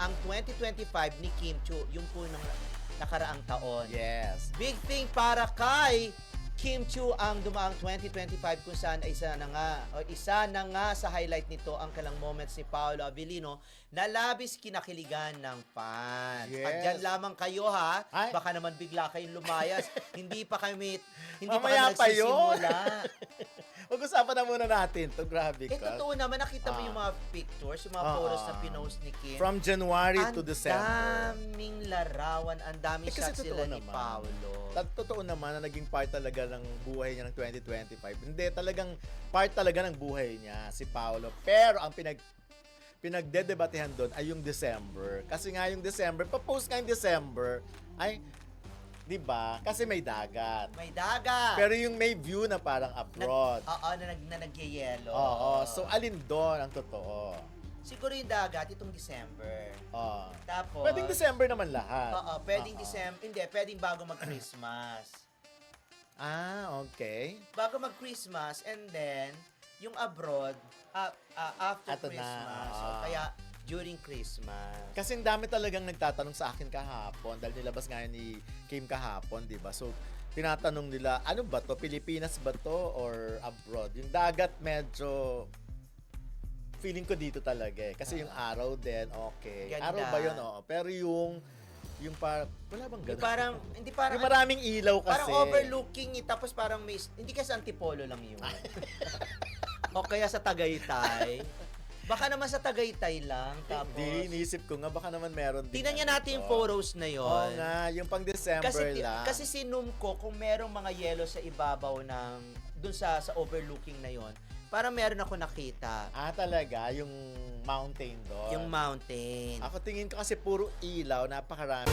ang 2025 ni Kim Chiu, yung po ng nakaraang taon. Yes. Big thing para kay Kim Chiu ang dumaang 2025 kung saan ay isa na nga sa highlight nito ang kalang moments ni Paolo Avellino na labis kinakiligan ng fans. Yes. At dyan lamang kayo ha, Ay. baka naman bigla kayong lumayas. hindi pa kami Mamaya pa yun. nagsisimula. Pag-usapan na muna natin to. Grabe ka. Totoo naman, nakita mo yung mga pictures, yung mga photos na pinost ni Kim. From January to December. Ang daming larawan, ang daming kasi shots totoo sila ni naman. Paolo. Totoo naman na naging part talaga ng buhay niya ng 2025. Hindi, talagang part talaga ng buhay niya, si Paolo. Pero ang pinagdedebatehan doon ay yung December. Kasi nga yung December, pa-post nga yung December, ay, di ba? Kasi may dagat. May dagat. Pero yung may view na parang abroad. Na nagyayelo. Oo. So, alin doon ang totoo? Siguro yung dagat, itong December. Oo. Tapos, Pwedeng December naman lahat. pwedeng December. Hindi, pwedeng bago mag-Christmas. Okay. Bago mag-Christmas, and then, yung abroad, after Ato na, Christmas. So, kaya, during Christmas. Kasi ang dami talagang nagtatanong sa akin kahapon dahil nilabas nga yun ni Kim kahapon, di ba? So, tinatanong nila, ano ba to? Pilipinas ba to or abroad? Yung dagat medyo feeling ko dito talaga eh. Kasi yung araw din, okay. Ganda. Araw ba yun? Oo. Pero yung parang, wala bang ganun? Hindi parang, yung maraming ilaw kasi. parang overlooking, tapos parang may, hindi kasi antipolo lang yun. O kaya sa Tagaytay. Baka naman sa Tagaytay lang. Tapos, Hindi, iniisip ko nga, baka naman meron din. tingnan niya natin yung photos na yon. Oo nga, yung pang December lang. Kasi sinum ko kung merong mga yelo sa ibabaw ng dun sa overlooking na yon, para meron ako nakita. Talaga, yung mountain doon. Yung mountain. Ako tingin ko kasi puro ilaw, napakarami.